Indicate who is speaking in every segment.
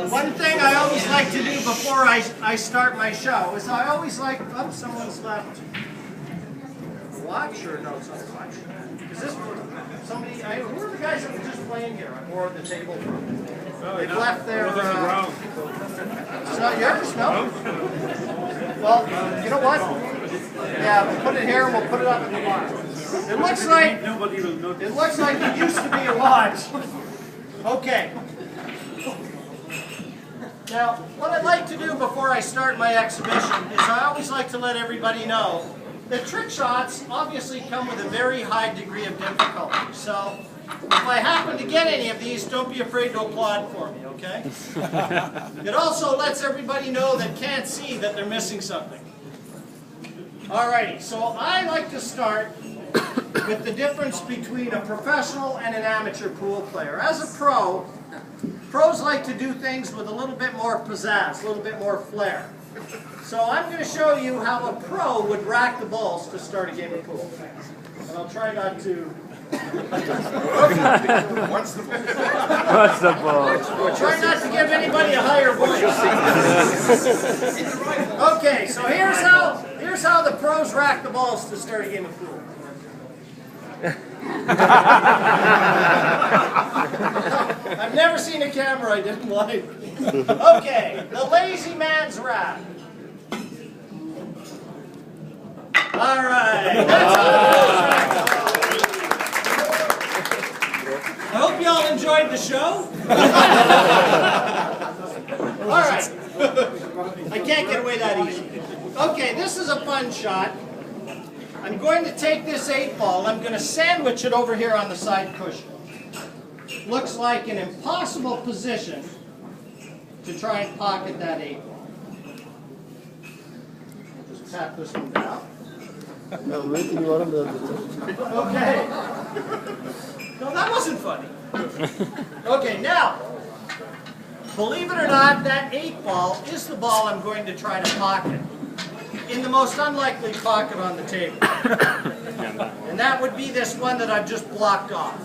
Speaker 1: One thing I always like to do before I start my show is I always like, oh, someone's left watch or no, it's not watch. Is this somebody, who are the guys that were just playing here? I borrowed the table from. They've left their, it's not yours, no? Well, you know what? Yeah, we'll put it here and we'll put it up in the box. It looks like, it used to be a watch. Okay. Now, what I'd like to do before I start my exhibition is I always like to let everybody know that trick shots obviously come with a very high degree of difficulty. So, if I happen to get any of these, don't be afraid to applaud for me, okay? It also lets everybody know that can't see that they're missing something. Alrighty, so I like to start with the difference between a professional and an amateur pool player. As a pro, pros like to do things with a little bit more pizzazz, a little bit more flair. So I'm going to show you how a pro would rack the balls to start a game of pool. And I'll try not to...
Speaker 2: What's the ball?
Speaker 1: Try not to give anybody a higher voice. Okay, so here's how the pros rack the balls to start a game of pool. I've never seen a camera I didn't like. Okay, the lazy man's rack. All right. That's how the pros rack the balls. I hope you all enjoyed the show. All right. I can't get away that easy. Okay, this is a fun shot. I'm going to take this 8-ball. I'm going to sandwich it over here on the side cushion. Looks like an impossible position to try and pocket that 8-ball. Just tap this one down. Okay. No, that wasn't funny. Okay, now, believe it or not, that 8-ball is the ball I'm going to try to pocket in the most unlikely pocket on the table. And that would be this one that I've just blocked off.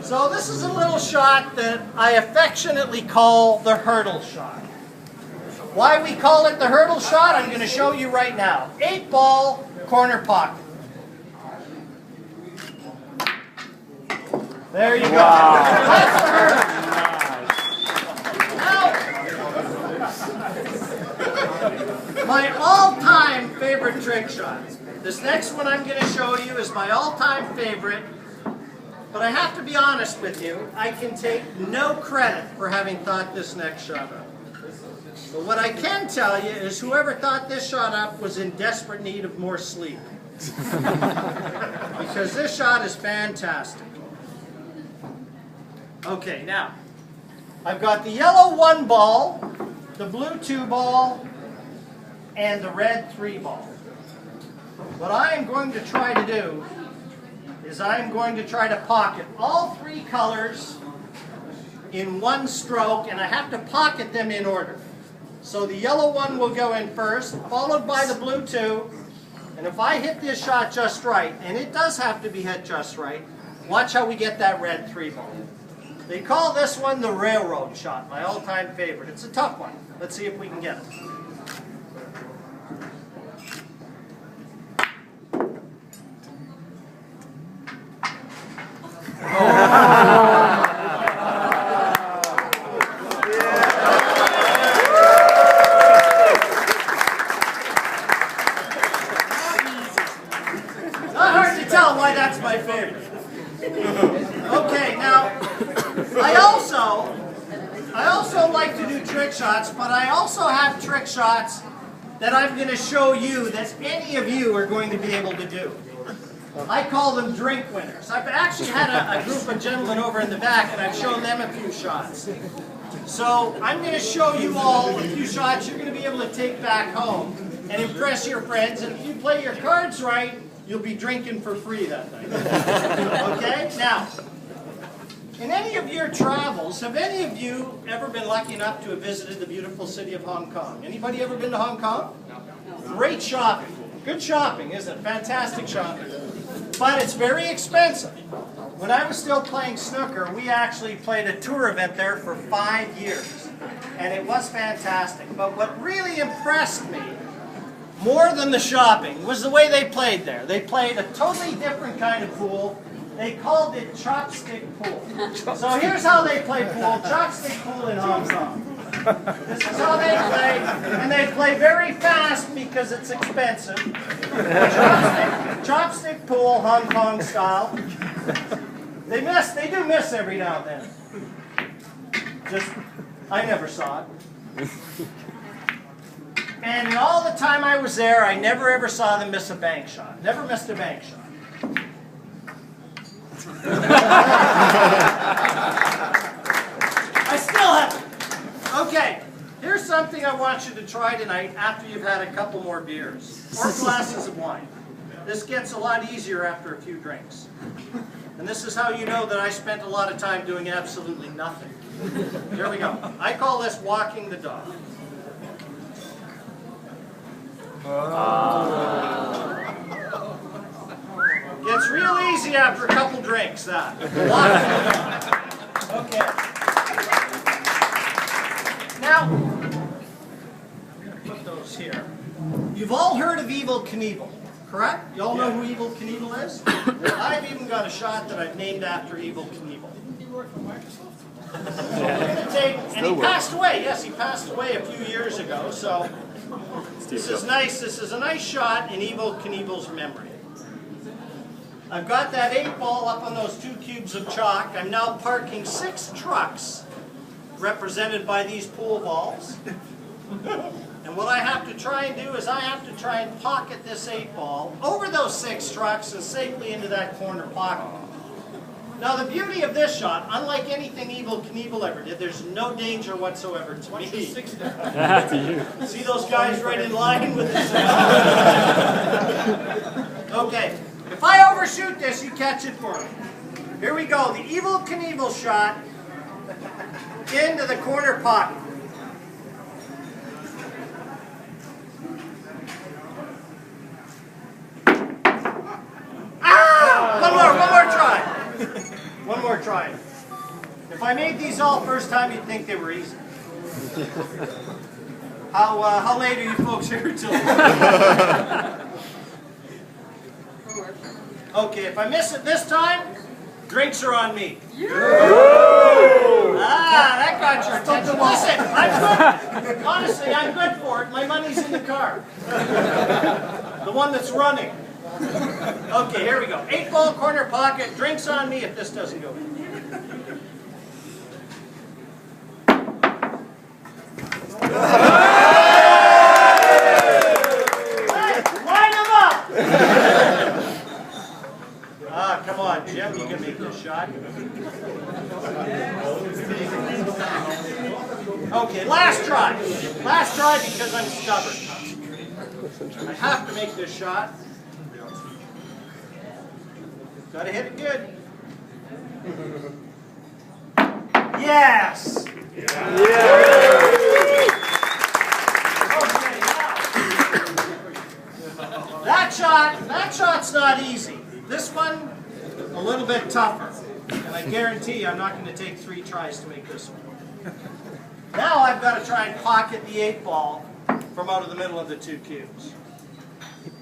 Speaker 1: So this is a little shot that I affectionately call the hurdle shot. Why we call it the hurdle shot, I'm going to show you right now. 8-ball, corner pocket. There you go. That's the hurdle. Now, my all-time favorite trick shot. This next one I'm going to show you is my all-time favorite, but I have to be honest with you, I can take no credit for having thought this next shot up. But what I can tell you is whoever thought this shot up was in desperate need of more sleep. Because this shot is fantastic. Okay, now, I've got the yellow 1-ball, the blue 2-ball, and the red 3-ball. What I am going to try to do is I am going to try to pocket all 3 colors in one stroke, and I have to pocket them in order. So the yellow 1 will go in first, followed by the blue 2, and if I hit this shot just right, and it does have to be hit just right, watch how we get that red 3-ball. They call this one the railroad shot, my all-time favorite. It's a tough one. Let's see if we can get it. Not hard to tell why that's my favorite. Okay, now, I also like to do trick shots, but I also have trick shots that I'm going to show you that any of you are going to be able to do. I call them drink winners. I've actually had a group of gentlemen over in the back, and I've shown them a few shots. So I'm going to show you all a few shots you're going to be able to take back home and impress your friends. And if you play your cards right, you'll be drinking for free that night. Okay? Now, in any of your travels, have any of you ever been lucky enough to have visited the beautiful city of Hong Kong? Anybody ever been to Hong Kong? No. Great shopping. Good shopping, isn't it? Fantastic shopping. But it's very expensive. when I was still playing snooker, we actually played a tour event there for 5 years. And it was fantastic. But what really impressed me, more than the shopping, was the way they played there. They played a totally different kind of pool. They called it chopstick pool. So here's how they play pool, chopstick pool in Hong Kong. This is how they play, and they play very fast because it's expensive. Chopstick pool, Hong Kong style. They do miss every now and then. I never saw it. And in all the time I was there, I never ever saw them miss a bank shot. Never missed a bank shot. I still haven't. Okay, here's something I want you to try tonight after you've had a couple more beers. Or glasses of wine. This gets a lot easier after a few drinks. And this is how you know that I spent a lot of time doing absolutely nothing. Here we go. I call this walking the dog. Gets real easy after a couple drinks, that. Walking the dog. Okay. Now, put those here. You've all heard of Evel Knievel, correct? You all know who Evel Knievel is? I've even got a shot that I've named after Evel Knievel. And he passed away. Yes, he passed away a few years ago. So this is nice. This is a nice shot in Evel Knievel's memory. I've got that 8-ball up on those 2 cubes of chalk. I'm now parking 6 trucks represented by these pool balls. And what I have to try and do is I have to try and pocket this 8-ball over those 6 trucks and safely into that corner pocket. Now the beauty of this shot, unlike anything Evel Knievel ever did, there's no danger whatsoever to me. See those guys right in line with this? Okay, if I overshoot this, you catch it for me. Here we go, the Evel Knievel shot into the corner pocket. Ah! One more try. If I made these all first time, you'd think they were easy. How late are you folks here till? Okay, if I miss it this time, drinks are on me. That got your attention. Listen, I'm good. Honestly, I'm good for it. My money's in the car. The one that's running. Okay, here we go. 8-ball corner pocket. Drinks on me if this doesn't go in. Hey, line them up! Come on, Jim. You can make this shot. Okay, last try. Last try because I'm stubborn. I have to make this shot. Gotta hit it good. Yes! Yeah. Okay, now. That shot's not easy. This one, a little bit tougher. And I guarantee you I'm not going to take 3 tries to make this one. Now I've got to try and pocket the 8-ball from out of the middle of the 2 cubes.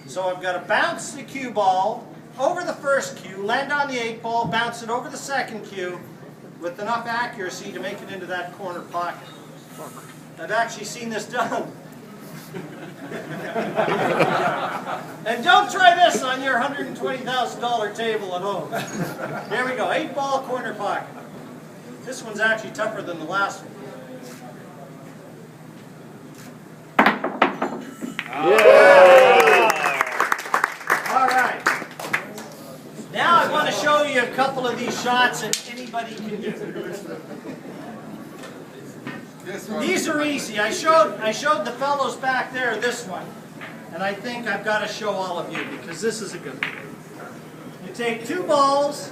Speaker 1: So I've got to bounce the cue ball over the first cue, land on the 8-ball, bounce it over the second cue with enough accuracy to make it into that corner pocket. I've actually seen this done. And don't try this on your $120,000 table at home. There we go, 8-ball corner pocket. This one's actually tougher than the last one. All right. Now I want to show you a couple of these shots that anybody can do. These are easy. I showed the fellows back there this one, and I think I've got to show all of you because this is a good one. You take 2 balls,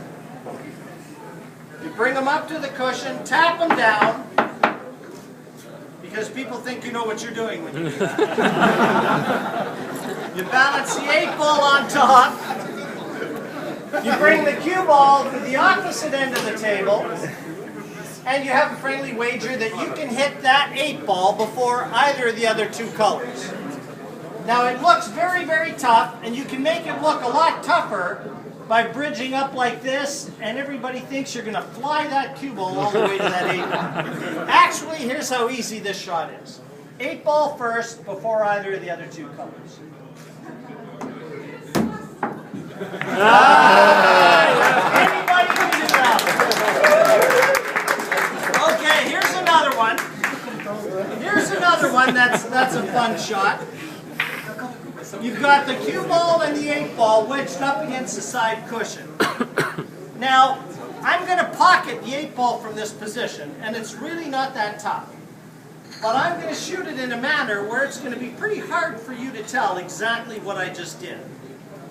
Speaker 1: you bring them up to the cushion, tap them down, because people think you know what you're doing when you do that. You balance the 8-ball on top, You bring the cue ball to the opposite end of the table, and you have a friendly wager that you can hit that 8 ball before either of the other 2 colors. Now it looks very, very tough, and you can make it look a lot tougher by bridging up like this, and everybody thinks you're going to fly that cue ball all the way to that 8 ball. Actually, here's how easy this shot is. 8 ball first before either of the other 2 colors. Anybody can do that. Okay, here's another one. Here's another one that's a fun shot. You've got the cue ball and the 8 ball wedged up against the side cushion. Now, I'm going to pocket the 8 ball from this position, and it's really not that tough. But I'm going to shoot it in a manner where it's going to be pretty hard for you to tell exactly what I just did.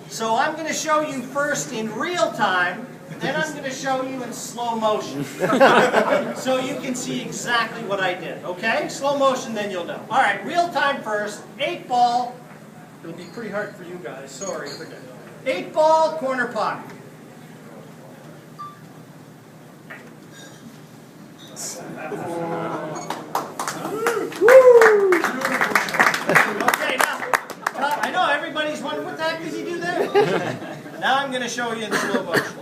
Speaker 1: So I'm going to show you first in real time, then I'm going to show you in slow motion. So you can see exactly what I did, okay? Slow motion, then you'll know. All right, real time first, 8 ball. It'll be pretty hard for you guys, sorry. 8 ball, corner pocket. Okay, now, I know everybody's wondering, what the heck did he do there? Now I'm going to show you in slow motion.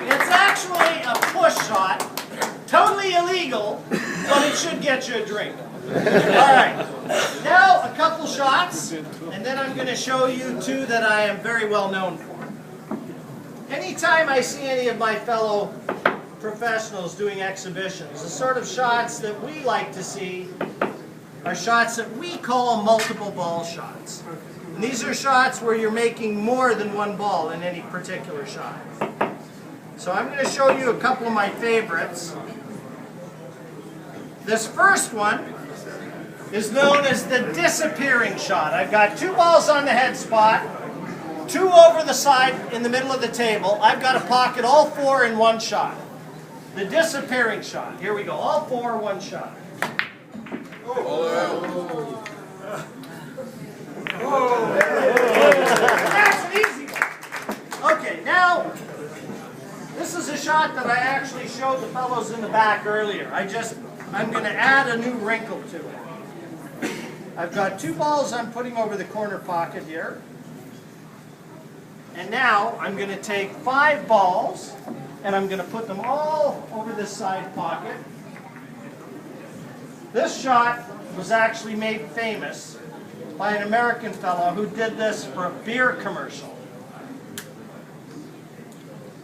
Speaker 1: It's actually a push shot, totally illegal, but it should get you a drink. Alright, now a couple shots, and then I'm going to show you 2 that I am very well known for. Anytime I see any of my fellow professionals doing exhibitions, the sort of shots that we like to see are shots that we call multiple ball shots. And these are shots where you're making more than 1 ball in any particular shot. So I'm going to show you a couple of my favorites. This first one is known as the disappearing shot. I've got 2 balls on the head spot, 2 over the side in the middle of the table. I've got to pocket all 4 in 1 shot. The disappearing shot. Here we go. All 4, 1 shot. Oh. That's an easy one. Okay, now, this is a shot that I actually showed the fellows in the back earlier. I'm going to add a new wrinkle to it. I've got 2 balls I'm putting over the corner pocket here. And now I'm going to take 5 balls and I'm going to put them all over this side pocket. This shot was actually made famous by an American fellow who did this for a beer commercial.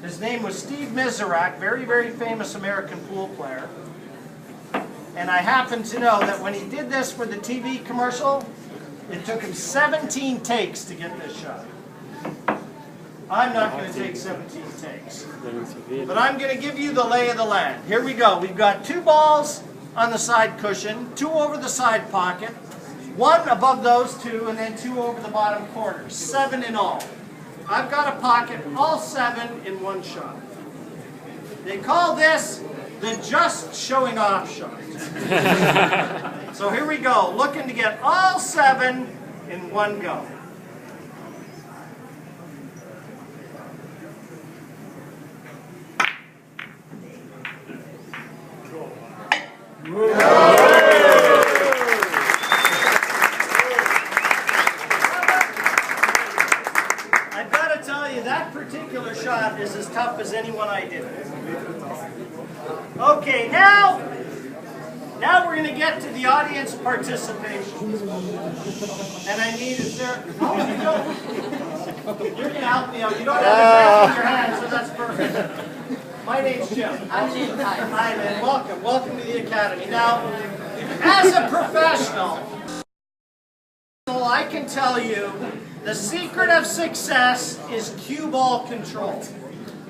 Speaker 1: His name was Steve Miserak, very, very famous American pool player. And I happen to know that when he did this for the TV commercial, it took him 17 takes to get this shot. I'm not going to take 17 takes. But I'm going to give you the lay of the land. Here we go. We've got 2 balls on the side cushion, 2 over the side pocket, 1 above those 2, and then 2 over the bottom corner. 7 in all. I've got to pocket all 7 in 1 shot. They call this the just showing off shot. So here we go, looking to get all 7 in 1 go. I've got to tell you, that particular shot is as tough as anyone I did. Okay, now we're going to get to the audience participation. And I need, is there, oh, you don't, you're going to help me out. You don't have to in your hand, so that's perfect. My name's Jim.
Speaker 3: I'm Jim.
Speaker 1: Hi, man. Welcome. Welcome to the Academy. Now, as a professional, I can tell you the secret of success is cue ball control.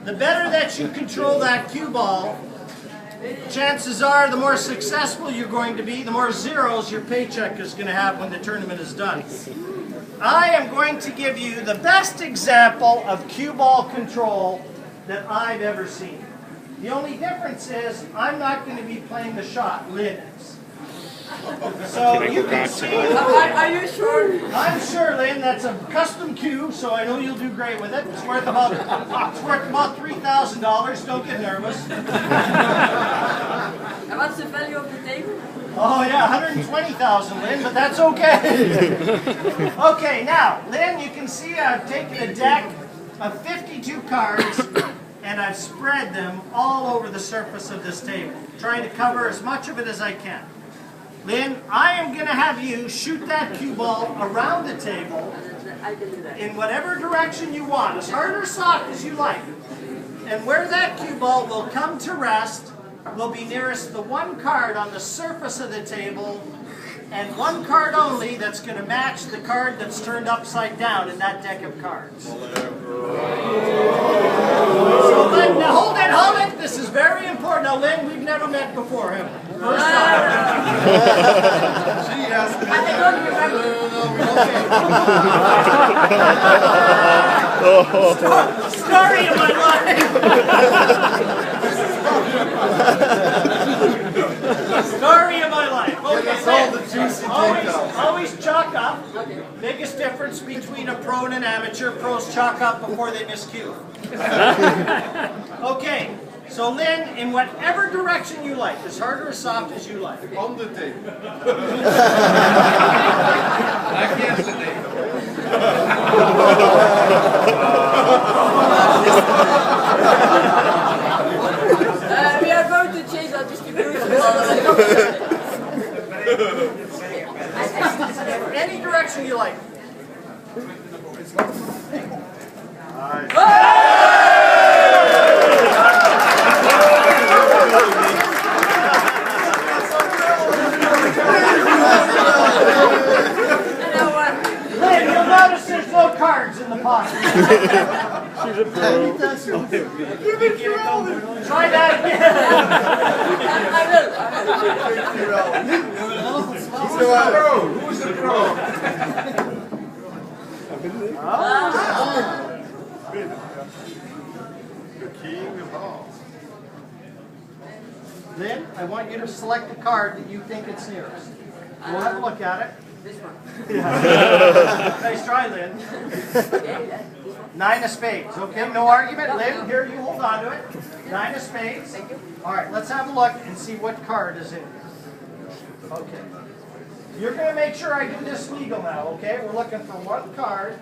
Speaker 1: The better that you control that cue ball, chances are the more successful you're going to be, the more zeros your paycheck is going to have when the tournament is done. I am going to give you the best example of cue ball control that I've ever seen. The only difference is I'm not going to be playing the shot, Lynn is. So you can see.
Speaker 3: Are you sure?
Speaker 1: I'm sure, Lynn, that's a custom cue, so I know you'll do great with it. It's worth about $3,000. Don't get nervous.
Speaker 3: And what's the value of the table?
Speaker 1: Oh yeah, 120,000, Lynn, but that's okay. Okay, now, Lynn, you can see I've taken a deck of 52 cards and I've spread them all over the surface of this table, trying to cover as much of it as I can. Lynn, I am going to have you shoot that cue ball around the table in whatever direction you want, as hard or soft as you like. And where that cue ball will come to rest will be nearest the one card on the surface of the table, and one card only that's going to match the card that's turned upside down in that deck of cards. So Lynn, now hold it, this is very important. Now Lynn, we've never met before, have we? First time.
Speaker 3: I don't remember.
Speaker 1: Story of my life. Story of my life. Okay, always chalk up. Biggest difference between a pro and an amateur. Pros chalk up before they miss cue. Okay, so Lynn, in whatever direction you like, as hard or as soft as you like.
Speaker 4: On the table.
Speaker 2: Against the table.
Speaker 3: We are going to change our distribution.
Speaker 1: Any direction you like. Lynn, you'll notice there's no cards in the pocket.
Speaker 2: She's a pro.
Speaker 1: Try that again.
Speaker 4: Who's the pro? Who's the pro? The king of all.
Speaker 1: Lynn, I want you to select the card that you think it's nearest. We'll have a look at it.
Speaker 3: This one.
Speaker 1: Nice try, Lynn. 9 of spades. Okay, no argument. Lynn, here, you hold on to it. 9 of spades.
Speaker 3: Thank you.
Speaker 1: All right, let's have a look and see what card is in here. Okay. You're going to make sure I do this legal now, okay? We're looking for one card.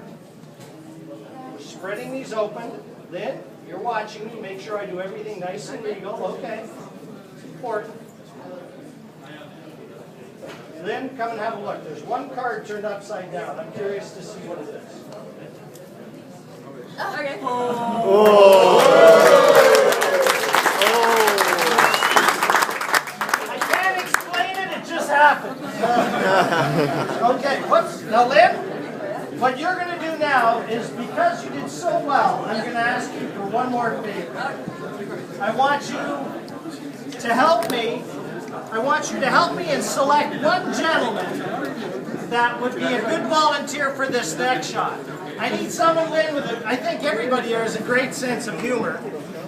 Speaker 1: We're spreading these open. Lynn, you're watching me. Make sure I do everything nice and legal. Okay. It's important. Lynn, come and have a look. There's one card turned upside down. I'm curious to see what it is.
Speaker 3: Okay.
Speaker 1: I can't explain it, it just happened. Okay, now Lynn, what you're going to do now is, because you did so well, I'm going to ask you for one more favor. I want you to help me. I want you to help me and select one gentleman that would be a good volunteer for this next shot. I need someone, Lynn, I think everybody here has a great sense of humor.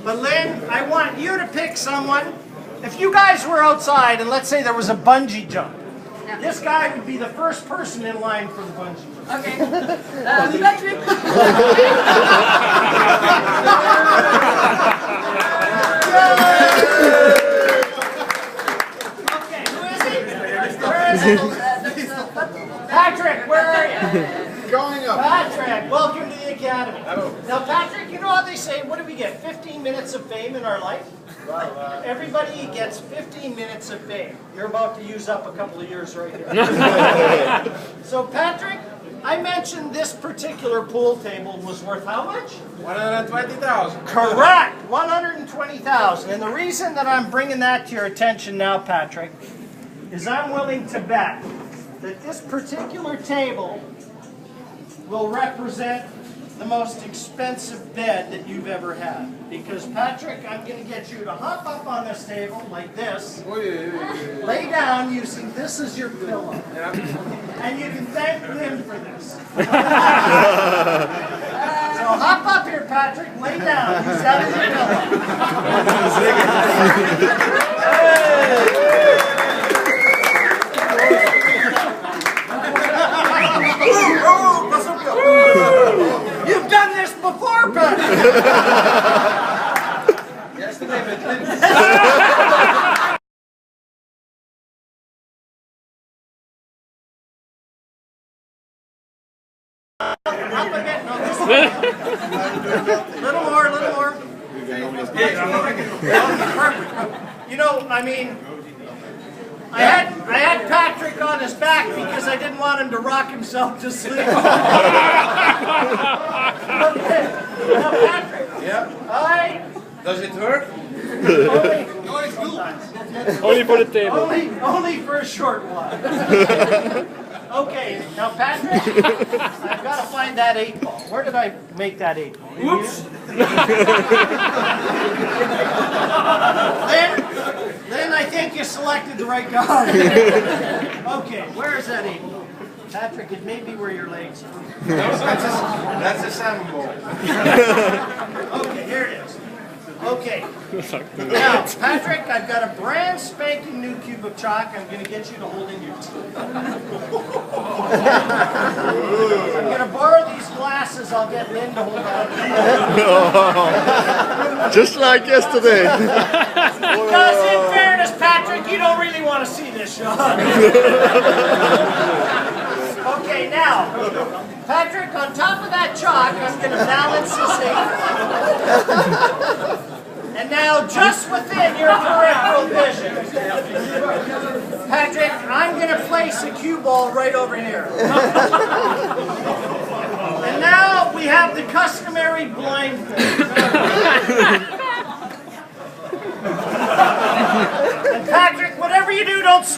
Speaker 1: But Lynn, I want you to pick someone. If you guys were outside and let's say there was a bungee jump, this guy would be the first person in line for the bungee jump.
Speaker 3: Okay. Patrick.
Speaker 1: Okay, who is he? Where is he? Patrick, where are you?
Speaker 4: Going up.
Speaker 1: Patrick, welcome to the Academy. Now, Patrick, you know how they say, what do we get, 15 minutes of fame in our life? Everybody gets 15 minutes of fame. You're about to use up a couple of years right here. So, Patrick, I mentioned this particular pool table was worth how much?
Speaker 4: 120,000.
Speaker 1: Correct, 120,000. And the reason that I'm bringing that to your attention now, Patrick, is I'm willing to bet that this particular table will represent the most expensive bed that you've ever had. Because Patrick, I'm going to get you to hop up on this table like this, lay down using this as your pillow, and you can thank Lynn for this. So hop up here, Patrick, lay down, use that as your pillow. You've done this before, Patrick!
Speaker 4: Yesterday, but
Speaker 1: Up again. No, this way. Little more, little more. Perfect. You know, I mean, I had Patrick on his back because I didn't want him to rock himself to sleep. Okay. Now, Patrick.
Speaker 4: yeah. Does it hurt?
Speaker 2: Only for the table.
Speaker 1: Only for a short while. Okay, now Patrick, I've got to find that 8-ball. Where did I make that 8-ball? Oops. Then I think you selected the right guy. Okay, where is that 8-ball? Patrick, it may be where your legs are.
Speaker 4: That's a salmon ball.
Speaker 1: Okay, here it is. Okay. Now, Patrick, I've got a brand spanking new cube of chalk. I'm going to get you to hold in your teeth. I'm going to borrow these glasses. I'll get Lynn to hold on.
Speaker 5: Just like yesterday.
Speaker 1: Because in fairness, Patrick, you don't really want to see this shot. Okay, now, Patrick, on top of that chalk, I'm going to balance this 8-ball. And now, just within your peripheral vision, Patrick, I'm going to place a cue ball right over here. And now we have the customary blindfold.